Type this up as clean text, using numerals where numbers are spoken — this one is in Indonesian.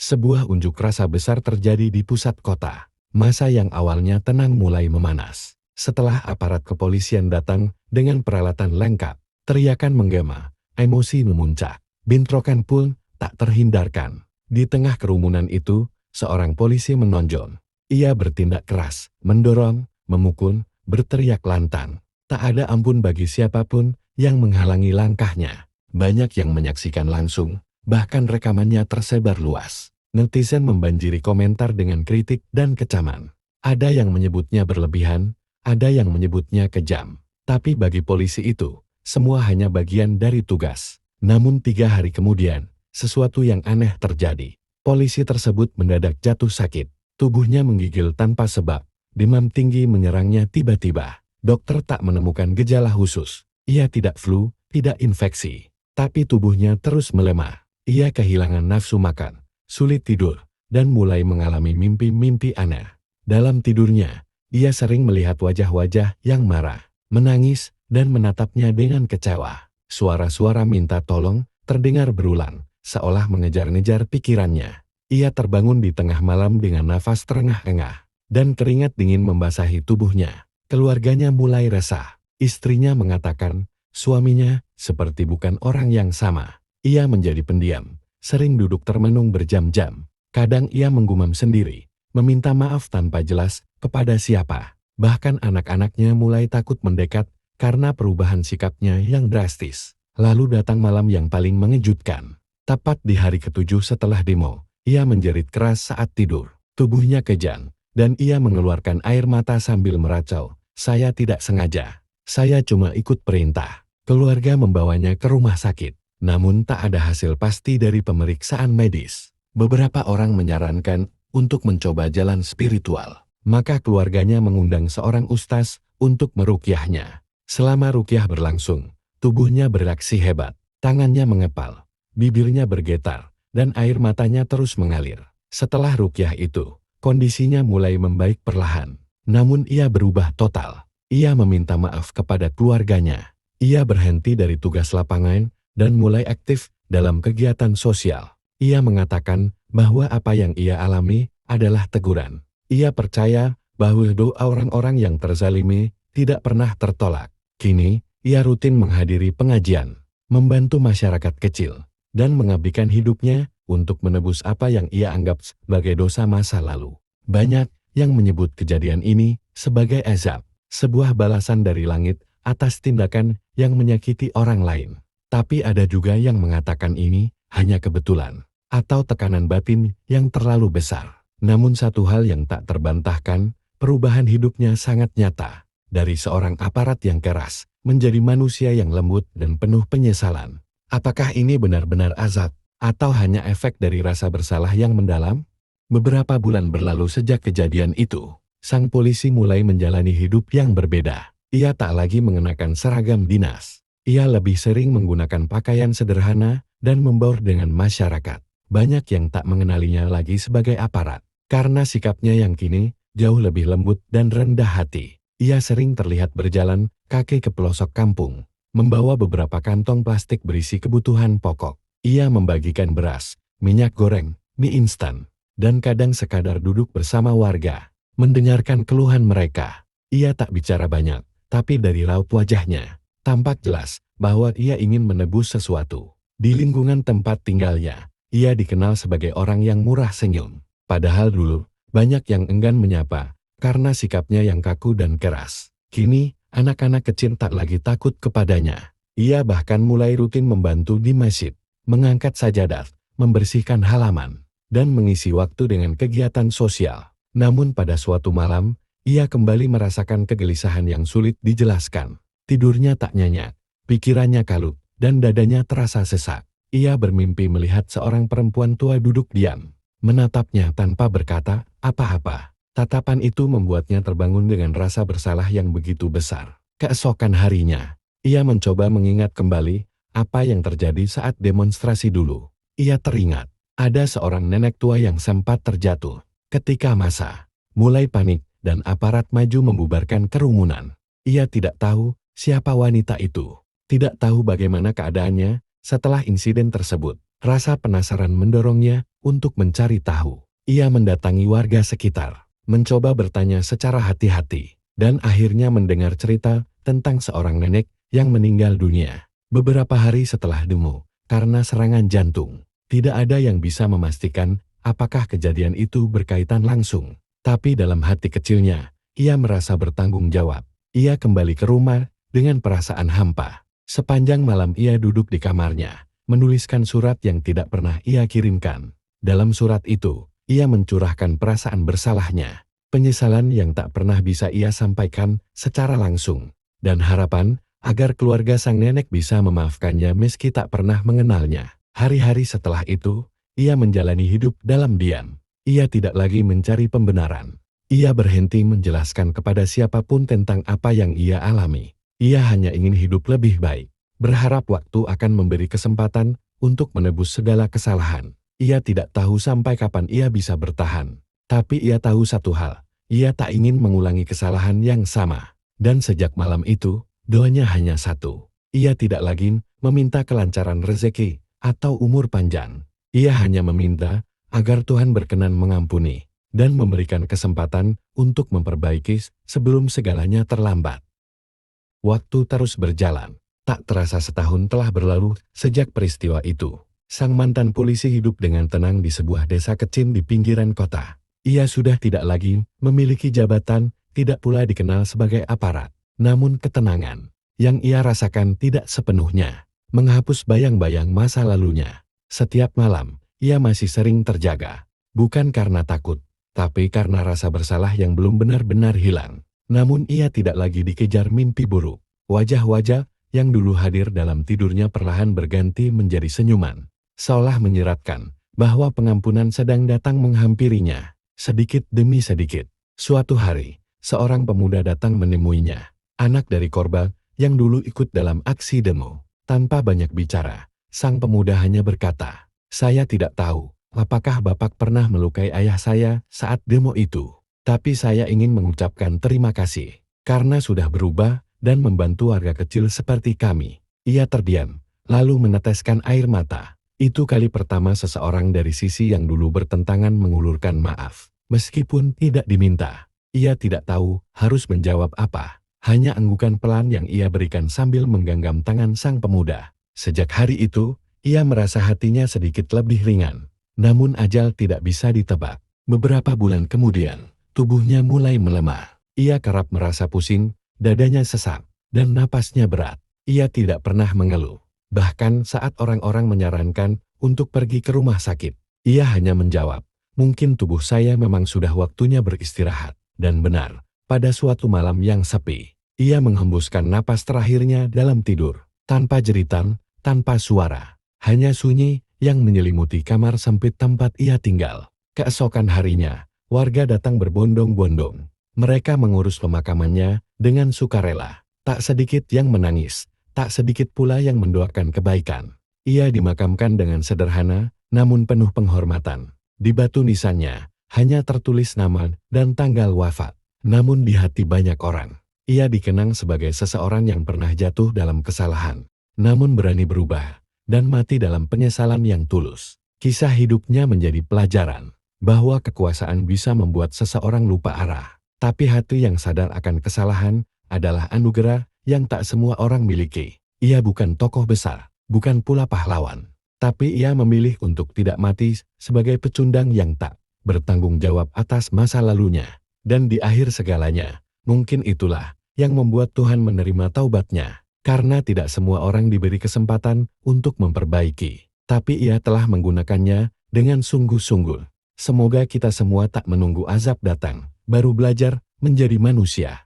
Sebuah unjuk rasa besar terjadi di pusat kota. Masa yang awalnya tenang mulai memanas. Setelah aparat kepolisian datang dengan peralatan lengkap, teriakan menggema, emosi memuncak, bentrokan pun tak terhindarkan. Di tengah kerumunan itu, seorang polisi menonjol. Ia bertindak keras, mendorong, memukul, berteriak lantang. Tak ada ampun bagi siapapun yang menghalangi langkahnya. Banyak yang menyaksikan langsung, bahkan rekamannya tersebar luas. Netizen membanjiri komentar dengan kritik dan kecaman. Ada yang menyebutnya berlebihan, ada yang menyebutnya kejam. Tapi bagi polisi itu, semua hanya bagian dari tugas. Namun 3 hari kemudian, sesuatu yang aneh terjadi. Polisi tersebut mendadak jatuh sakit. Tubuhnya menggigil tanpa sebab. Demam tinggi menyerangnya tiba-tiba. Dokter tak menemukan gejala khusus. Ia tidak flu, tidak infeksi. Tapi tubuhnya terus melemah. Ia kehilangan nafsu makan, sulit tidur, dan mulai mengalami mimpi-mimpi aneh. Dalam tidurnya, ia sering melihat wajah-wajah yang marah, menangis, dan menatapnya dengan kecewa. Suara-suara minta tolong terdengar berulang, seolah mengejar-ngejar pikirannya. Ia terbangun di tengah malam dengan nafas terengah-engah, dan keringat dingin membasahi tubuhnya. Keluarganya mulai resah. Istrinya mengatakan, suaminya seperti bukan orang yang sama. Ia menjadi pendiam, sering duduk termenung berjam-jam. Kadang ia menggumam sendiri, meminta maaf tanpa jelas kepada siapa. Bahkan anak-anaknya mulai takut mendekat karena perubahan sikapnya yang drastis. Lalu datang malam yang paling mengejutkan. Tepat di hari ke-7 setelah demo, ia menjerit keras saat tidur. Tubuhnya kejang, dan ia mengeluarkan air mata sambil meracau. Saya tidak sengaja. Saya cuma ikut perintah. Keluarga membawanya ke rumah sakit. Namun tak ada hasil pasti dari pemeriksaan medis. Beberapa orang menyarankan untuk mencoba jalan spiritual. Maka keluarganya mengundang seorang ustaz untuk merukyahnya. Selama rukyah berlangsung, tubuhnya bereaksi hebat. Tangannya mengepal, bibirnya bergetar, dan air matanya terus mengalir. Setelah rukyah itu, kondisinya mulai membaik perlahan. Namun ia berubah total. Ia meminta maaf kepada keluarganya. Ia berhenti dari tugas lapangan dan mulai aktif dalam kegiatan sosial. Ia mengatakan bahwa apa yang ia alami adalah teguran. Ia percaya bahwa doa orang-orang yang terzalimi tidak pernah tertolak. Kini, ia rutin menghadiri pengajian, membantu masyarakat kecil, dan mengabdikan hidupnya untuk menebus apa yang ia anggap sebagai dosa masa lalu. Banyak yang menyebut kejadian ini sebagai azab, sebuah balasan dari langit atas tindakan yang menyakiti orang lain. Tapi ada juga yang mengatakan ini hanya kebetulan, atau tekanan batin yang terlalu besar. Namun satu hal yang tak terbantahkan, perubahan hidupnya sangat nyata. Dari seorang aparat yang keras, menjadi manusia yang lembut dan penuh penyesalan. Apakah ini benar-benar azab, atau hanya efek dari rasa bersalah yang mendalam? Beberapa bulan berlalu sejak kejadian itu, sang polisi mulai menjalani hidup yang berbeda. Ia tak lagi mengenakan seragam dinas. Ia lebih sering menggunakan pakaian sederhana dan membaur dengan masyarakat. Banyak yang tak mengenalinya lagi sebagai aparat. Karena sikapnya yang kini jauh lebih lembut dan rendah hati. Ia sering terlihat berjalan kaki ke pelosok kampung, membawa beberapa kantong plastik berisi kebutuhan pokok. Ia membagikan beras, minyak goreng, mie instan, dan kadang sekadar duduk bersama warga, mendengarkan keluhan mereka. Ia tak bicara banyak, tapi dari raut wajahnya, tampak jelas bahwa ia ingin menebus sesuatu. Di lingkungan tempat tinggalnya, ia dikenal sebagai orang yang murah senyum. Padahal dulu, banyak yang enggan menyapa karena sikapnya yang kaku dan keras. Kini, anak-anak kecil tak lagi takut kepadanya. Ia bahkan mulai rutin membantu di masjid, mengangkat sajadah, membersihkan halaman, dan mengisi waktu dengan kegiatan sosial. Namun pada suatu malam, ia kembali merasakan kegelisahan yang sulit dijelaskan. Tidurnya tak nyenyak, pikirannya kalut, dan dadanya terasa sesak. Ia bermimpi melihat seorang perempuan tua duduk diam, menatapnya tanpa berkata apa-apa. Tatapan itu membuatnya terbangun dengan rasa bersalah yang begitu besar. Keesokan harinya, ia mencoba mengingat kembali apa yang terjadi saat demonstrasi dulu. Ia teringat, ada seorang nenek tua yang sempat terjatuh ketika massa mulai panik dan aparat maju membubarkan kerumunan. Ia tidak tahu siapa wanita itu, tidak tahu bagaimana keadaannya setelah insiden tersebut. Rasa penasaran mendorongnya untuk mencari tahu. Ia mendatangi warga sekitar, mencoba bertanya secara hati-hati, dan akhirnya mendengar cerita tentang seorang nenek yang meninggal dunia beberapa hari setelah demo karena serangan jantung. Tidak ada yang bisa memastikan apakah kejadian itu berkaitan langsung, tapi dalam hati kecilnya, ia merasa bertanggung jawab. Ia kembali ke rumah dengan perasaan hampa. Sepanjang malam ia duduk di kamarnya, menuliskan surat yang tidak pernah ia kirimkan. Dalam surat itu, ia mencurahkan perasaan bersalahnya, penyesalan yang tak pernah bisa ia sampaikan secara langsung, dan harapan agar keluarga sang nenek bisa memaafkannya meski tak pernah mengenalnya. Hari-hari setelah itu, ia menjalani hidup dalam diam. Ia tidak lagi mencari pembenaran. Ia berhenti menjelaskan kepada siapapun tentang apa yang ia alami. Ia hanya ingin hidup lebih baik, berharap waktu akan memberi kesempatan untuk menebus segala kesalahan. Ia tidak tahu sampai kapan ia bisa bertahan. Tapi ia tahu satu hal, ia tak ingin mengulangi kesalahan yang sama. Dan sejak malam itu, doanya hanya satu. Ia tidak lagi meminta kelancaran rezeki atau umur panjang. Ia hanya meminta agar Tuhan berkenan mengampuni dan memberikan kesempatan untuk memperbaiki sebelum segalanya terlambat. Waktu terus berjalan. Tak terasa setahun telah berlalu sejak peristiwa itu. Sang mantan polisi hidup dengan tenang di sebuah desa kecil di pinggiran kota. Ia sudah tidak lagi memiliki jabatan, tidak pula dikenal sebagai aparat. Namun ketenangan yang ia rasakan tidak sepenuhnya menghapus bayang-bayang masa lalunya. Setiap malam, ia masih sering terjaga. Bukan karena takut, tapi karena rasa bersalah yang belum benar-benar hilang. Namun ia tidak lagi dikejar mimpi buruk. Wajah-wajah yang dulu hadir dalam tidurnya perlahan berganti menjadi senyuman, seolah menyiratkan bahwa pengampunan sedang datang menghampirinya, sedikit demi sedikit. Suatu hari, seorang pemuda datang menemuinya, anak dari korban yang dulu ikut dalam aksi demo. Tanpa banyak bicara, sang pemuda hanya berkata, "Saya tidak tahu apakah Bapak pernah melukai ayah saya saat demo itu. Tapi saya ingin mengucapkan terima kasih, karena sudah berubah dan membantu warga kecil seperti kami." Ia terdiam, lalu meneteskan air mata. Itu kali pertama seseorang dari sisi yang dulu bertentangan mengulurkan maaf. Meskipun tidak diminta, ia tidak tahu harus menjawab apa. Hanya anggukan pelan yang ia berikan sambil menggenggam tangan sang pemuda. Sejak hari itu, ia merasa hatinya sedikit lebih ringan. Namun ajal tidak bisa ditebak. Beberapa bulan kemudian, tubuhnya mulai melemah. Ia kerap merasa pusing, dadanya sesak, dan napasnya berat. Ia tidak pernah mengeluh. Bahkan saat orang-orang menyarankan untuk pergi ke rumah sakit, ia hanya menjawab, "Mungkin tubuh saya memang sudah waktunya beristirahat." Dan benar, pada suatu malam yang sepi, ia menghembuskan napas terakhirnya dalam tidur. Tanpa jeritan, tanpa suara, hanya sunyi yang menyelimuti kamar sempit tempat ia tinggal. Keesokan harinya, warga datang berbondong-bondong. Mereka mengurus pemakamannya dengan sukarela. Tak sedikit yang menangis, tak sedikit pula yang mendoakan kebaikan. Ia dimakamkan dengan sederhana, namun penuh penghormatan. Di batu nisannya, hanya tertulis nama dan tanggal wafat. Namun di hati banyak orang, ia dikenang sebagai seseorang yang pernah jatuh dalam kesalahan, namun berani berubah, dan mati dalam penyesalan yang tulus. Kisah hidupnya menjadi pelajaran bahwa kekuasaan bisa membuat seseorang lupa arah. Tapi hati yang sadar akan kesalahan adalah anugerah yang tak semua orang miliki. Ia bukan tokoh besar, bukan pula pahlawan. Tapi ia memilih untuk tidak mati sebagai pecundang yang tak bertanggung jawab atas masa lalunya. Dan di akhir segalanya, mungkin itulah yang membuat Tuhan menerima taubatnya. Karena tidak semua orang diberi kesempatan untuk memperbaiki. Tapi ia telah menggunakannya dengan sungguh-sungguh. Semoga kita semua tak menunggu azab datang, baru belajar menjadi manusia.